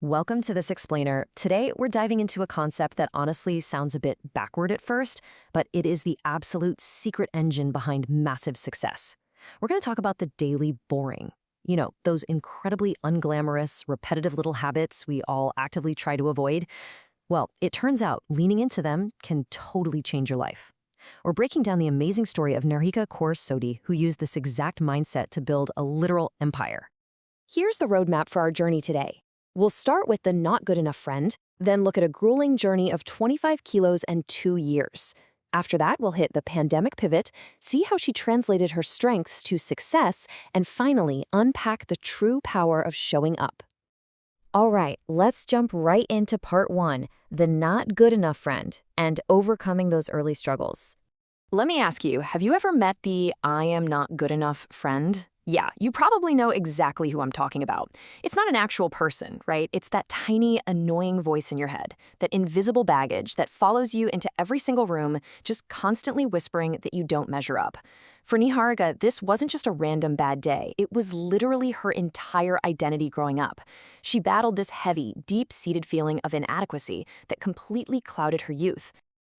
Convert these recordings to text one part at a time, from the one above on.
Welcome to this explainer. Today, we're diving into a concept that honestly sounds a bit backward at first, but it is the absolute secret engine behind massive success. We're going to talk about the daily boring. Those incredibly unglamorous, repetitive little habits we all actively try to avoid. Well, it turns out leaning into them can totally change your life. We're breaking down the amazing story of Niharikaa Kaur Sodhi, who used this exact mindset to build a literal empire. Here's the roadmap for our journey today. We'll start with the not good enough friend, then look at a grueling journey of 25 kilos and 2 years. After that, we'll hit the pandemic pivot, see how she translated her strengths to success, and finally unpack the true power of showing up. All right, let's jump right into part 1, the not good enough friend, and overcoming those early struggles. Let me ask you, have you ever met the I am not good enough friend? Yeah, you probably know exactly who I'm talking about. It's not an actual person, right? It's that tiny, annoying voice in your head, that invisible baggage that follows you into every single room, just constantly whispering that you don't measure up. For Niharikaa, this wasn't just a random bad day. It was literally her entire identity growing up. She battled this heavy, deep-seated feeling of inadequacy that completely clouded her youth.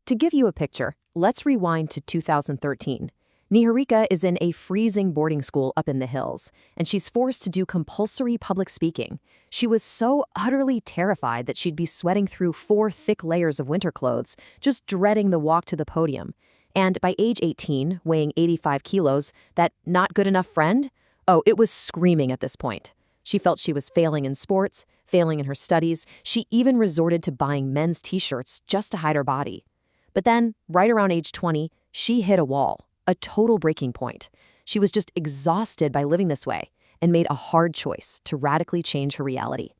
To give you a picture, let's rewind to 2013. Niharikaa is in a freezing boarding school up in the hills, and she's forced to do compulsory public speaking. She was so utterly terrified that she'd be sweating through 4 thick layers of winter clothes, just dreading the walk to the podium. And by age 18, weighing 85 kilos, that not good enough friend? Oh, it was screaming at this point. She felt she was failing in sports, failing in her studies. She even resorted to buying men's t-shirts just to hide her body. But then, right around age 20, she hit a wall. A total breaking point. She was just exhausted by living this way and made a hard choice to radically change her reality.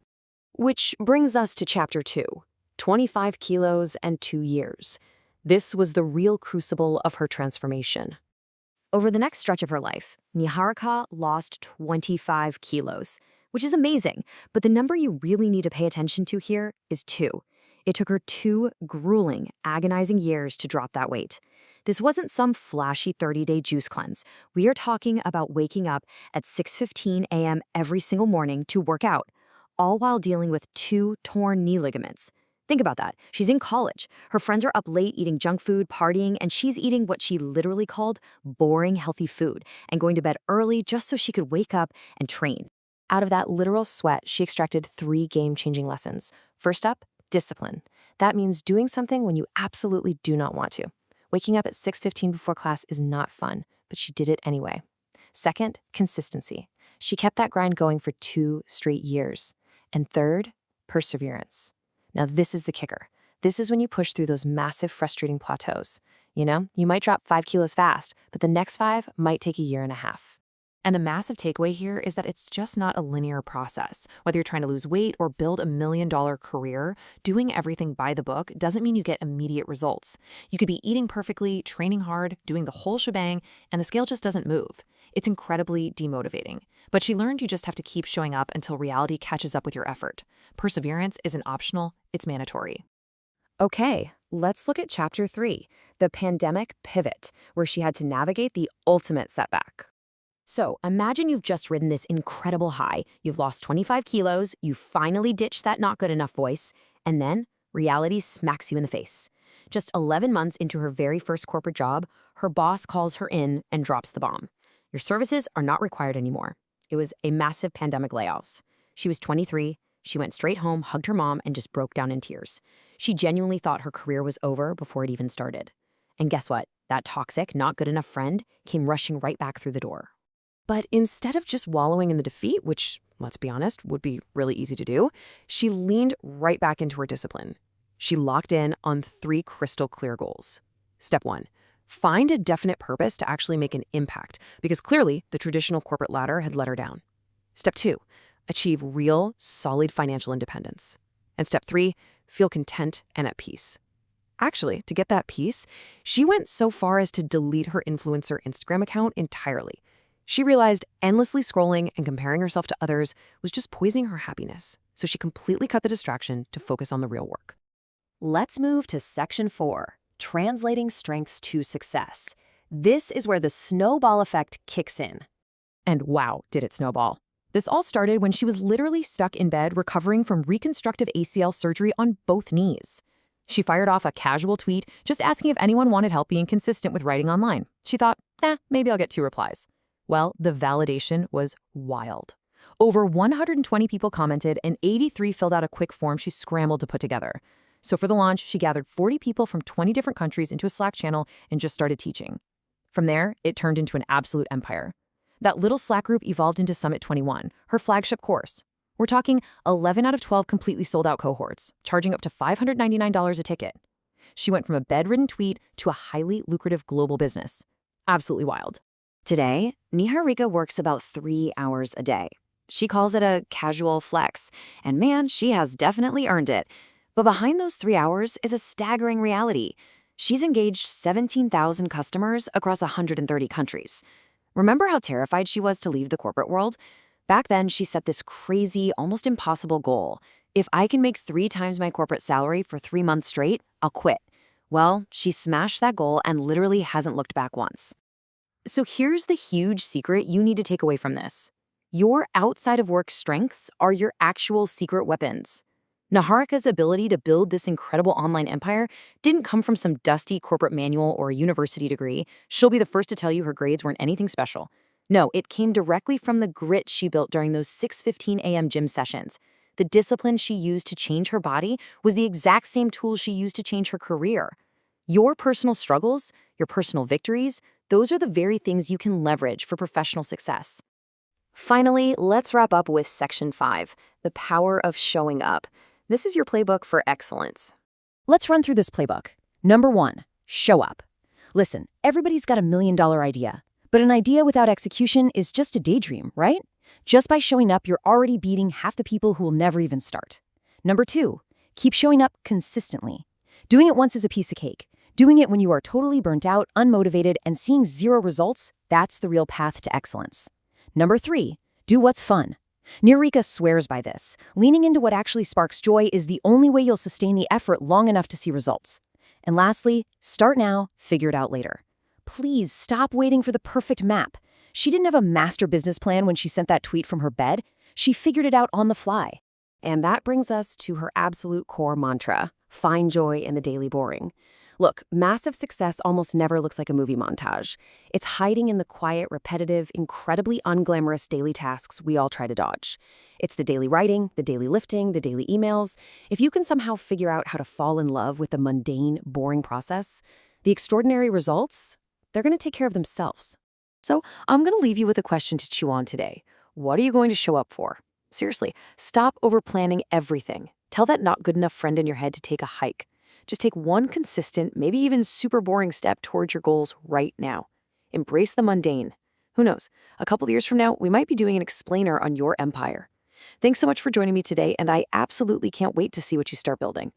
Which brings us to chapter 2, 25 kilos and 2 years. This was the real crucible of her transformation. Over the next stretch of her life, Niharikaa lost 25 kilos, which is amazing, but the number you really need to pay attention to here is 2. It took her 2 grueling, agonizing years to drop that weight. This wasn't some flashy 30-day juice cleanse. We are talking about waking up at 6:15 a.m. every single morning to work out, all while dealing with 2 torn knee ligaments. Think about that. She's in college. Her friends are up late eating junk food, partying, and she's eating what she literally called boring healthy food and going to bed early just so she could wake up and train. Out of that literal sweat, she extracted 3 game-changing lessons. First up, discipline. That means doing something when you absolutely do not want to. Waking up at 6:15 before class is not fun, but she did it anyway. Second, consistency. She kept that grind going for 2 straight years. And third, perseverance. Now this is the kicker. This is when you push through those massive, frustrating plateaus. You might drop 5 kilos fast, but the next 5 might take a year and a half. And the massive takeaway here is that it's just not a linear process. Whether you're trying to lose weight or build a $1 million career, doing everything by the book doesn't mean you get immediate results. You could be eating perfectly, training hard, doing the whole shebang, and the scale just doesn't move. It's incredibly demotivating. But she learned you just have to keep showing up until reality catches up with your effort. Perseverance isn't optional, it's mandatory. Okay, let's look at chapter 3, the pandemic pivot, where she had to navigate the ultimate setback. So imagine you've just ridden this incredible high, you've lost 25 kilos, you finally ditched that not good enough voice, and then reality smacks you in the face. Just 11 months into her very first corporate job, her boss calls her in and drops the bomb. Your services are not required anymore. It was a massive pandemic layoffs. She was 23, she went straight home, hugged her mom, and just broke down in tears. She genuinely thought her career was over before it even started. And guess what? That toxic, not good enough friend came rushing right back through the door. But instead of just wallowing in the defeat, which, let's be honest, would be really easy to do, she leaned right back into her discipline. She locked in on 3 crystal clear goals. Step 1, find a definite purpose to actually make an impact, because clearly the traditional corporate ladder had let her down. Step 2, achieve real, solid financial independence. And step 3, feel content and at peace. Actually, to get that peace, she went so far as to delete her influencer Instagram account entirely. She realized endlessly scrolling and comparing herself to others was just poisoning her happiness, so she completely cut the distraction to focus on the real work. Let's move to section 4, translating strengths to success. This is where the snowball effect kicks in. And wow, did it snowball. This all started when she was literally stuck in bed recovering from reconstructive ACL surgery on both knees. She fired off a casual tweet just asking if anyone wanted help being consistent with writing online. She thought, maybe I'll get 2 replies. Well, the validation was wild. Over 120 people commented and 83 filled out a quick form she scrambled to put together. So for the launch, she gathered 40 people from 20 different countries into a Slack channel and just started teaching. From there, it turned into an absolute empire. That little Slack group evolved into Summit 21, her flagship course. We're talking 11 out of 12 completely sold-out cohorts, charging up to $599 a ticket. She went from a bedridden tweet to a highly lucrative global business. Absolutely wild. Today, Niharikaa works about 3 hours a day. She calls it a casual flex, and man, she has definitely earned it. But behind those 3 hours is a staggering reality. She's engaged 17,000 customers across 130 countries. Remember how terrified she was to leave the corporate world? Back then, she set this crazy, almost impossible goal. If I can make 3 times my corporate salary for 3 months straight, I'll quit. Well, she smashed that goal and literally hasn't looked back once. So here's the huge secret you need to take away from this. Your outside of work strengths are your actual secret weapons. Niharikaa's ability to build this incredible online empire didn't come from some dusty corporate manual or a university degree. She'll be the first to tell you her grades weren't anything special. No, it came directly from the grit she built during those 6:15 a.m. gym sessions. The discipline she used to change her body was the exact same tools she used to change her career. Your personal struggles, your personal victories, those are the very things you can leverage for professional success. Finally, let's wrap up with Section 5, the power of showing up. This is your playbook for excellence. Let's run through this playbook. Number 1, show up. Listen, everybody's got $1 million idea, but an idea without execution is just a daydream, right? Just by showing up, you're already beating half the people who will never even start. Number 2, keep showing up consistently. Doing it once is a piece of cake. Doing it when you are totally burnt out, unmotivated, and seeing 0 results, that's the real path to excellence. Number 3, do what's fun. Niharikaa swears by this. Leaning into what actually sparks joy is the only way you'll sustain the effort long enough to see results. And lastly, start now, figure it out later. Please stop waiting for the perfect map. She didn't have a master business plan when she sent that tweet from her bed. She figured it out on the fly. And that brings us to her absolute core mantra, find joy in the daily boring. Look, massive success almost never looks like a movie montage. It's hiding in the quiet, repetitive, incredibly unglamorous daily tasks we all try to dodge. It's the daily writing, the daily lifting, the daily emails. If you can somehow figure out how to fall in love with the mundane, boring process, the extraordinary results, they're going to take care of themselves. So I'm going to leave you with a question to chew on today. What are you going to show up for? Seriously, stop over-planning everything. Tell that not good enough friend in your head to take a hike. Just take one consistent, maybe even super boring step towards your goals right now. Embrace the mundane. Who knows, a couple of years from now, we might be doing an explainer on your empire. Thanks so much for joining me today, and I absolutely can't wait to see what you start building.